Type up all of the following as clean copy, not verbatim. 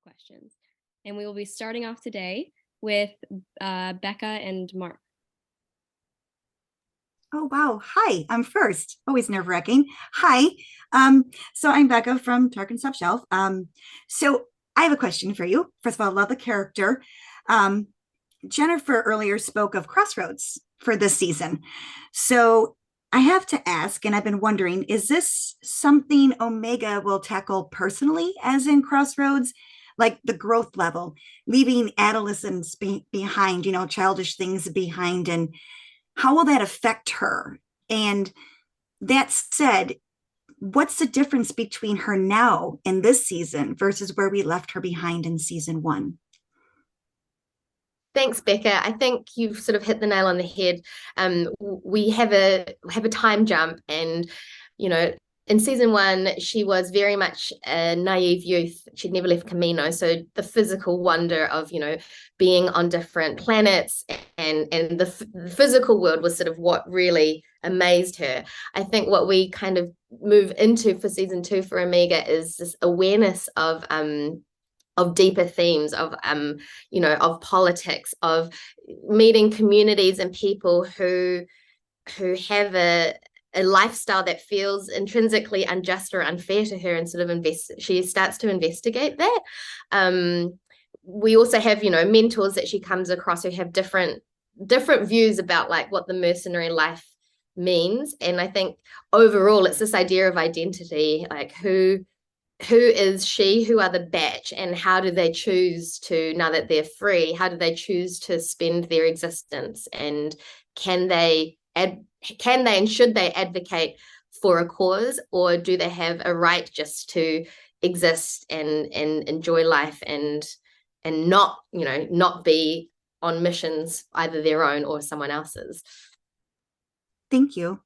questions. And we will be starting off today with Becca and Mark. Oh, wow. Hi, I'm first. Always nerve-wracking. Hi. So I'm Becca from Tarkin Top Shelf. So I have a question for you. First of all, I love the character. Um, Jennifer earlier spoke of Crossroads for this season. So I have to ask, and I've been wondering, is this something Omega will tackle personally, as in Crossroads? Like the growth level, leaving adolescence behind, childish things behind, and how will that affect her? And that said, what's the difference between her now in this season versus where we left her behind in season one? Thanks, Becca. I think you've sort of hit the nail on the head. We have a time jump, and in season one, she was very much a naive youth. She'd never left Camino, so the physical wonder of being on different planets and the physical world was sort of what really amazed her. I think what we kind of move into for season two for Omega is this awareness of deeper themes of politics, of meeting communities and people who have a lifestyle that feels intrinsically unjust or unfair to her, and sort of she starts to investigate that. We also have mentors that she comes across who have different views about like what the mercenary life means. And I think overall it's this idea of identity, like who is she, who are the batch, and how do they choose to, now that they're free, how do they choose to spend their existence, and can they and should they advocate for a cause, or do they have a right just to exist and enjoy life and not be on missions, either their own or someone else's? Thank you.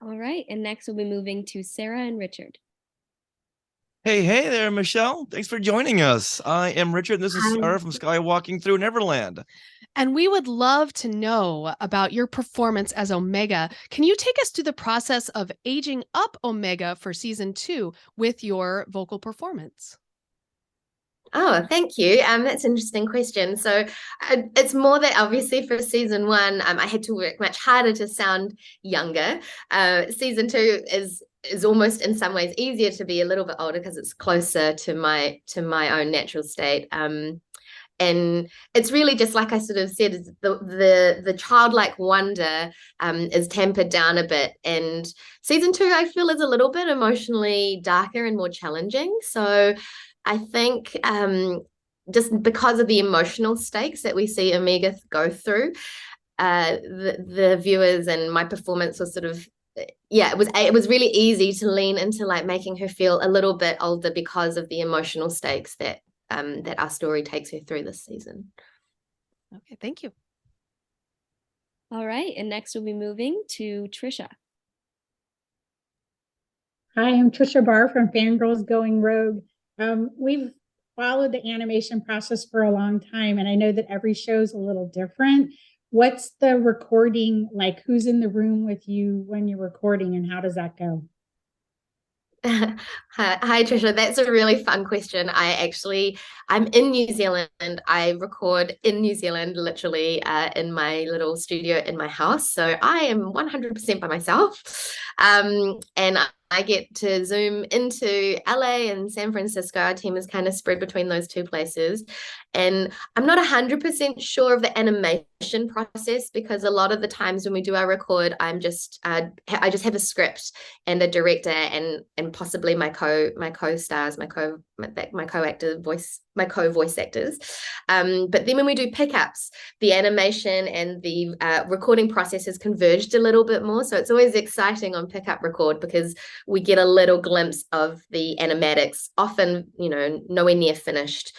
All right, and next we'll be moving to Sarah and Richard. Hey there, Michelle. Thanks for joining us. I am Richard, and this is Sarah from Skywalking Through Neverland. And we would love to know about your performance as Omega. Can you take us through the process of aging up Omega for season 2 with your vocal performance? Oh, thank you. That's an interesting question. So it's more that obviously for season 1, I had to work much harder to sound younger. Season 2 is almost in some ways easier to be a little bit older because it's closer to my own natural state. And it's really just like I sort of said, is the childlike wonder is tempered down a bit. And season 2, I feel, is a little bit emotionally darker and more challenging. So I think just because of the emotional stakes that we see Omega go through, the viewers and my performance was sort of, it was really easy to lean into like making her feel a little bit older because of the emotional stakes that our story takes her through this season. Okay, thank you. All right, and next we'll be moving to Trisha. Hi, I'm Trisha Barr from Fangirls Going Rogue. We've followed the animation process for a long time, and I know that every show is a little different. What's the recording like? Who's in the room with you when you're recording, and how does that go? Hi, Trisha. That's a really fun question. I'm in New Zealand. I record in New Zealand, literally in my little studio in my house. So I am 100% by myself. And I get to zoom into LA and San Francisco. Our team is kind of spread between those two places. And I'm not 100% sure of the animation process, because a lot of the times when we do our record, I just have a script and a director and possibly my co-stars, my co-voice actors. But then when we do pickups, the animation and the recording process has converged a little bit more. So it's always exciting on pickup record because we get a little glimpse of the animatics, often, nowhere near finished.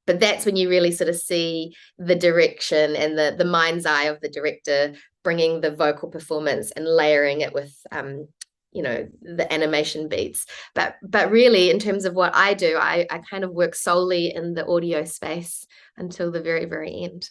But that's when you really sort of see the direction and the mind's eye of the director bringing the vocal performance and layering it with, the animation beats. But really, in terms of what I do, I kind of work solely in the audio space until the very, very end.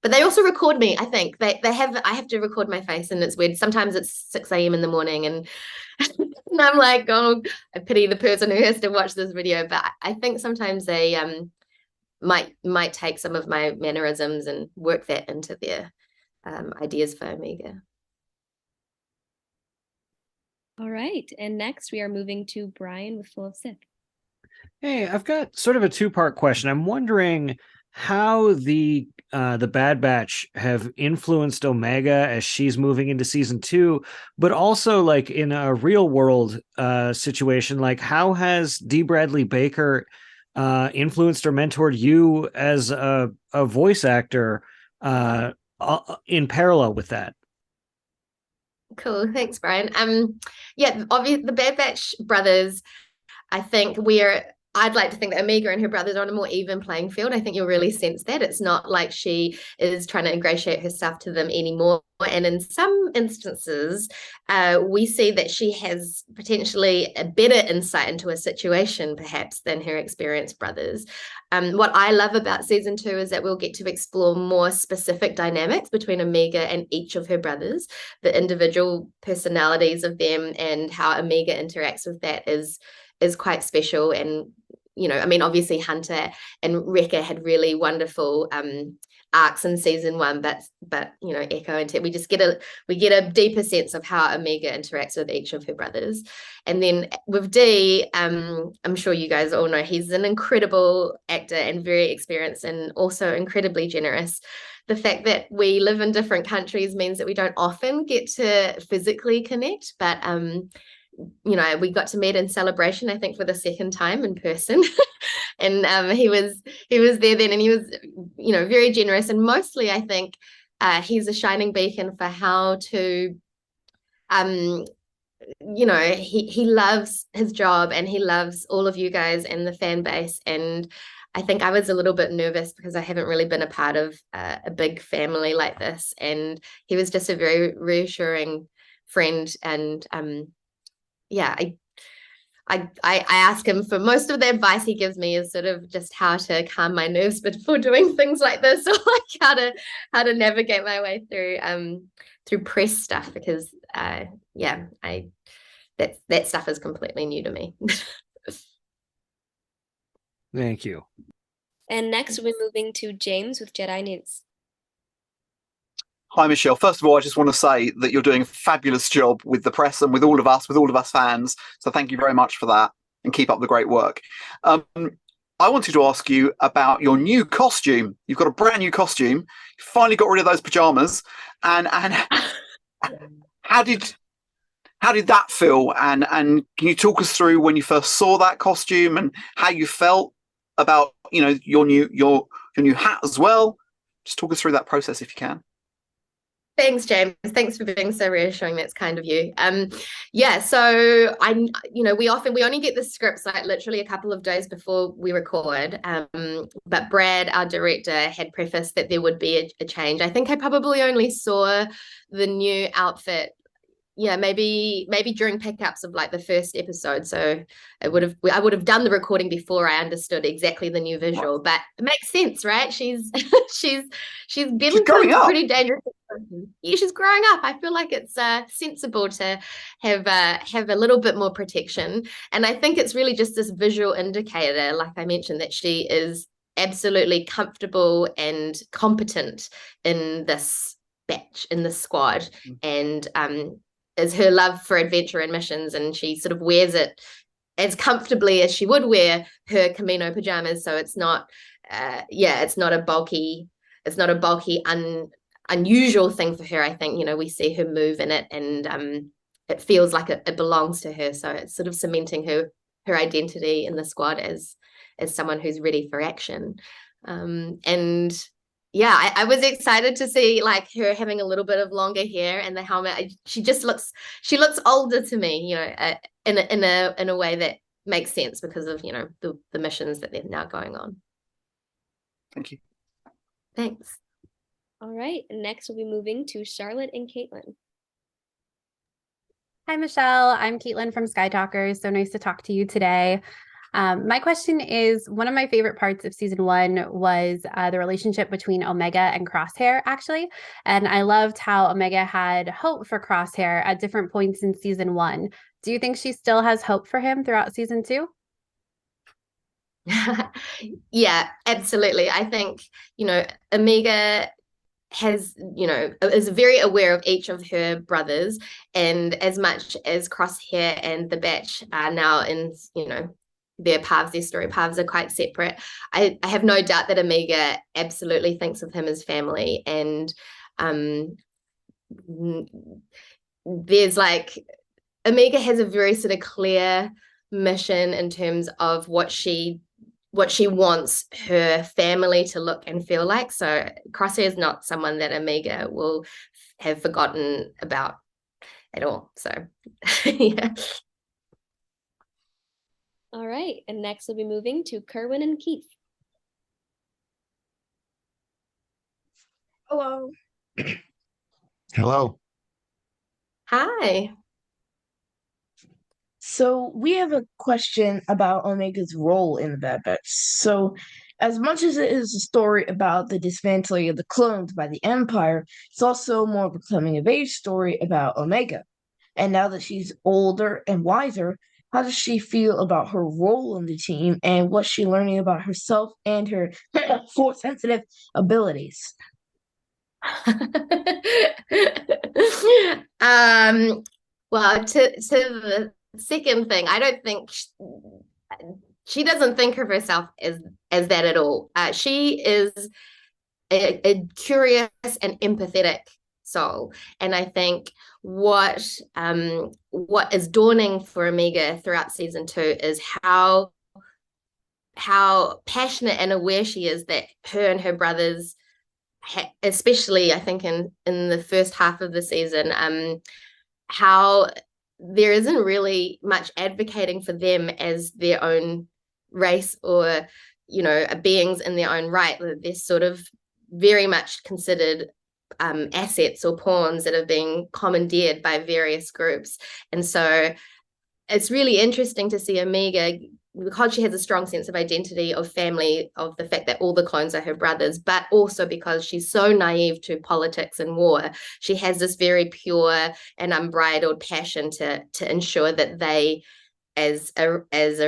but they also record me. I think I have to record my face, and it's weird. Sometimes it's 6 a.m. in the morning, and and I'm like, oh, I pity the person who has to watch this video. But I think sometimes they might take some of my mannerisms and work that into their ideas for Omega. All right, and next we are moving to Brian with Full of Sith. Hey, I've got sort of a two-part question. I'm wondering how the Bad Batch have influenced Omega as she's moving into season 2, but also like in a real world situation, like how has Dee Bradley Baker influenced or mentored you as a voice actor in parallel with that? Cool, thanks, Brian. Yeah, obviously the Bad Batch brothers, I think I'd like to think that Omega and her brothers are on a more even playing field. I think you'll really sense that. It's not like she is trying to ingratiate herself to them anymore. And in some instances, we see that she has potentially a better insight into a situation, perhaps, than her experienced brothers. What I love about season 2 is that we'll get to explore more specific dynamics between Omega and each of her brothers, the individual personalities of them, and how Omega interacts with that is quite special. And I mean, obviously Hunter and Wrecker had really wonderful arcs in season 1, but Echo and Ted, we get a deeper sense of how Omega interacts with each of her brothers. And then with Dee, I'm sure you guys all know he's an incredible actor and very experienced and also incredibly generous. The fact that we live in different countries means that we don't often get to physically connect, but we got to meet in Celebration, I think, for the second time in person. And he was there then, and he was very generous, and mostly I think he's a shining beacon for how to he loves his job, and he loves all of you guys and the fan base. And I think I was a little bit nervous because I haven't really been a part of a big family like this, and he was just a very reassuring friend. And I ask him for most of the advice he gives me is sort of just how to calm my nerves before doing things like this, or like how to navigate my way through press stuff, because that stuff is completely new to me. Thank you. And next we're moving to James with Jedi News. Hi, Michelle. First of all, I just want to say that you're doing a fabulous job with the press and with all of us fans. So thank you very much for that, and keep up the great work. I wanted to ask you about your new costume. You've got a brand new costume. You finally got rid of those pajamas. And how did that feel? And can you talk us through when you first saw that costume and how you felt about your new hat as well? Just talk us through that process if you can. Thanks, James. Thanks for being so reassuring. That's kind of you. So we only get the scripts like literally a couple of days before we record. But Brad, our director, had prefaced that there would be a change. I think I probably only saw the new outfit, maybe during pickups of like the first episode. So I would have done the recording before I understood exactly the new visual. But it makes sense, right? She's been through a pretty dangerous situation. Yeah, she's growing up. I feel like it's sensible to have a little bit more protection. And I think it's really just this visual indicator, like I mentioned, that she is absolutely comfortable and competent in this batch, in this squad. And is her love for adventure and missions, and she sort of wears it as comfortably as she would wear her Camino pajamas. So it's not a bulky unusual thing for her. I think we see her move in it, and it feels like it belongs to her. So it's sort of cementing her identity in the squad as someone who's ready for action. I was excited to see like her having a little bit of longer hair and the helmet. She looks older to me, in a way that makes sense because of the missions that they're now going on. Thank you. Thanks. All right, next we'll be moving to Charlotte and Caitlin. Hi, Michelle. I'm Caitlin from Skytalkers. So nice to talk to you today. My question is, one of my favorite parts of season 1 was the relationship between Omega and Crosshair, actually. And I loved how Omega had hope for Crosshair at different points in season 1. Do you think she still has hope for him throughout season 2? Yeah, absolutely. I think, Omega is very aware of each of her brothers, and as much as Crosshair and the Batch are now in, their paths, their story paths are quite separate. I have no doubt that Omega absolutely thinks of him as family, and there's Omega has a very sort of clear mission in terms of what she wants her family to look and feel like. So Crosshair is not someone that Omega will have forgotten about at all. So yeah. All right. And next we'll be moving to Kerwin and Keith. Hello. Hello. Hi. So we have a question about Omega's role in the Bad Batch. So, as much as it is a story about the dismantling of the clones by the Empire, it's also more of a coming of age story about Omega. And now that she's older and wiser, how does she feel about her role in the team and what's she learning about herself and her force sensitive abilities? Well, to the second thing, I don't think she doesn't think of herself as that at all. She is a curious and empathetic soul, and I think what is dawning for Omega throughout season 2 is how passionate and aware she is that her and her brothers, especially I think in the first half of the season, how there isn't really much advocating for them as their own race or, beings in their own right. They're sort of very much considered assets or pawns that are being commandeered by various groups. And so it's really interesting to see Omega, because she has a strong sense of identity, of family, of the fact that all the clones are her brothers, but also because she's so naive to politics and war. She has this very pure and unbridled passion to ensure that they, as a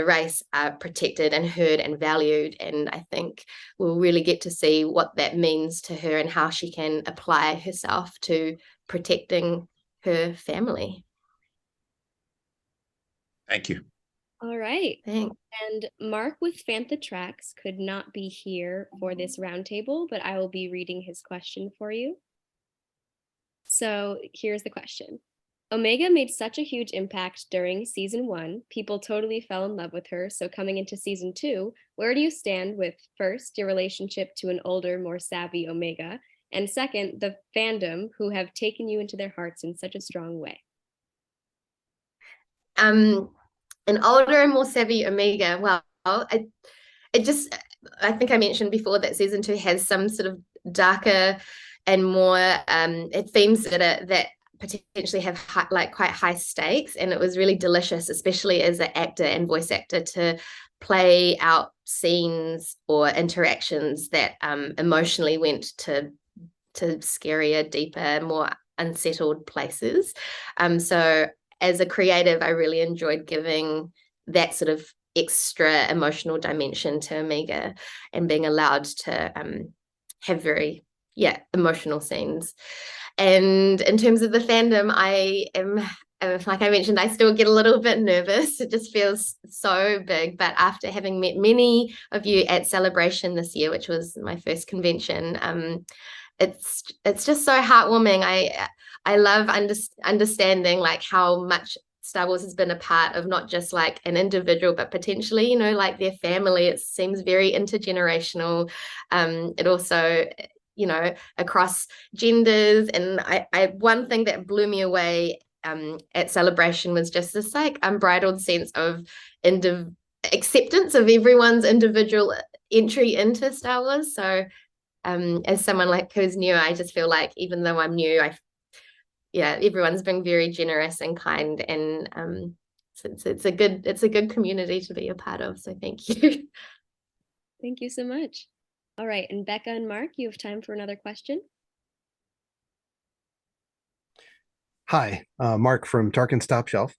race, are protected and heard and valued. And I think we'll really get to see what that means to her and how she can apply herself to protecting her family. Thank you. All right. Thanks. And Mark with Fantha Tracks could not be here for this roundtable, but I will be reading his question for you. So here's the question. Omega made such a huge impact during season 1. People totally fell in love with her. So coming into season 2, where do you stand with, first, your relationship to an older, more savvy Omega, and second, the fandom who have taken you into their hearts in such a strong way? An older and more savvy Omega. Well, I think I mentioned before that season 2 has some sort of darker and more themes that potentially have quite high stakes, and it was really delicious, especially as an actor and voice actor, to play out scenes or interactions that emotionally went to scarier, deeper, more unsettled places. So as a creative, I really enjoyed giving that sort of extra emotional dimension to Omega and being allowed to have very emotional scenes. And in terms of the fandom, I am, like I mentioned, I still get a little bit nervous. It just feels so big. But after having met many of you at Celebration this year, which was my first convention, it's just so heartwarming. I love understanding how much Star Wars has been a part of not just an individual, but potentially, their family. It seems very intergenerational. It also, across genders. And I one thing that blew me away at Celebration was just this unbridled sense of acceptance of everyone's individual entry into Star Wars. So as someone who's new, I just feel like even though I'm new, everyone's been very generous and kind, and it's a good community to be a part of. So thank you. Thank you so much. All right, and Becca and Mark, you have time for another question. Hi, Mark from Tarkin Top Shelf.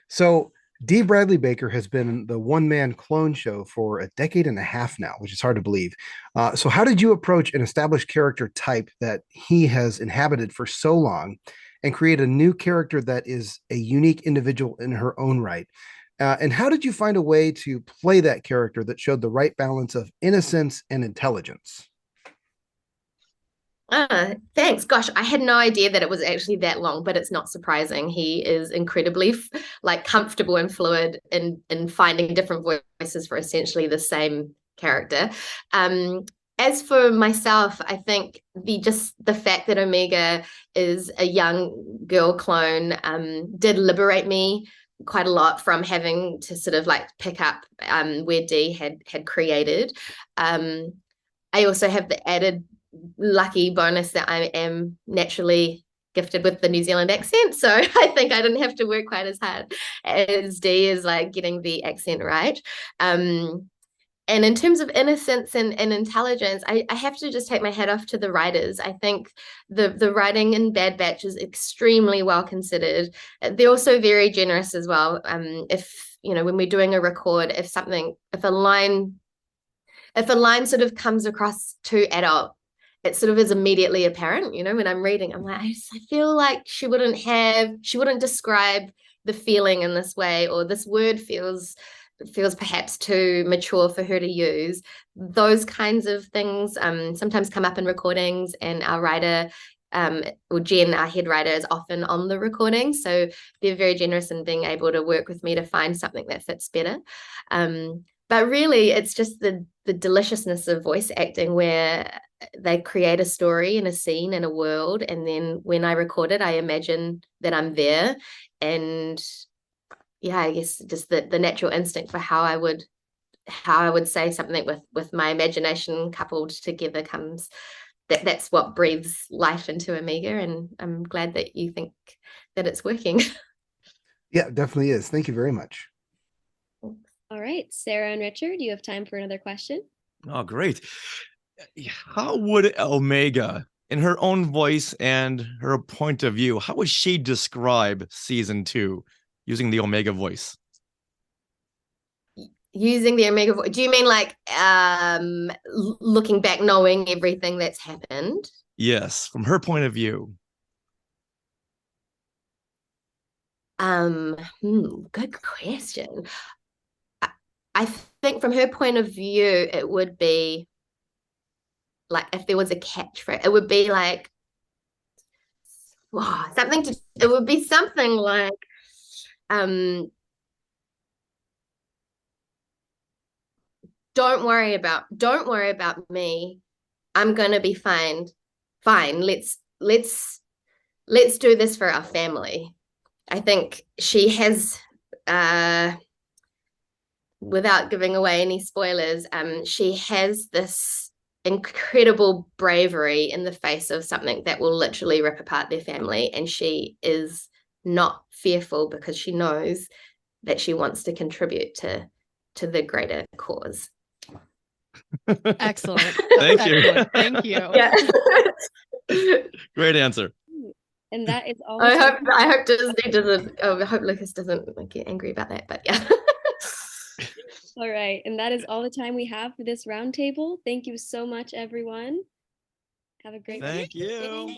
So Dee Bradley Baker has been the one-man clone show for a decade and a half now, which is hard to believe. So how did you approach an established character type that he has inhabited for so long and create a new character that is a unique individual in her own right? And how did you find a way to play that character that showed the right balance of innocence and intelligence? Thanks. Gosh, I had no idea that it was actually that long, but it's not surprising. He is incredibly comfortable and fluid in finding different voices for essentially the same character. As for myself, I think the fact that Omega is a young girl clone did liberate me quite a lot from having to sort of pick up where Dee had created. I also have the added lucky bonus that I am naturally gifted with the New Zealand accent, so I think I didn't have to work quite as hard as Dee is getting the accent right. And in terms of innocence and intelligence, I have to just take my hat off to the writers. I think the writing in Bad Batch is extremely well considered. They're also very generous as well. If when we're doing a record, if a line sort of comes across too adult, it sort of is immediately apparent. When I'm reading, I'm like, I feel like she wouldn't describe the feeling in this way, or this word feels perhaps too mature for her to use. Those kinds of things sometimes come up in recordings, and our writer, or Jen, our head writer, is often on the recording, so they're very generous in being able to work with me to find something that fits better. But really, it's just the deliciousness of voice acting, where they create a story and a scene and a world, and then when I record it, I imagine that I'm there. And yeah, I guess just the natural instinct for how I would say something with my imagination coupled together comes. That's what breathes life into Omega, and I'm glad that you think that it's working. Yeah, it definitely is. Thank you very much. All right, Sarah and Richard, you have time for another question. Oh, great. How would Omega, in her own voice and her point of view, how would she describe season 2 using the Omega voice? Using the Omega voice, do you mean looking back, knowing everything that's happened? Yes, from her point of view. Good question. I think from her point of view, it would be if there was a catchphrase, it would be it would be something like, don't worry about me. I'm gonna be fine. Let's do this for our family. I think she has, without giving away any spoilers, she has this incredible bravery in the face of something that will literally rip apart their family, and she is not fearful because she knows that she wants to contribute to the greater cause. Excellent. Thank you. Excellent. Thank you. Yeah. Great answer. And that is all. I hope Disney doesn't. I hope Lucas doesn't get angry about that. But yeah. All right, and that is all the time we have for this roundtable. Thank you so much, everyone. Have a great day. Thank you.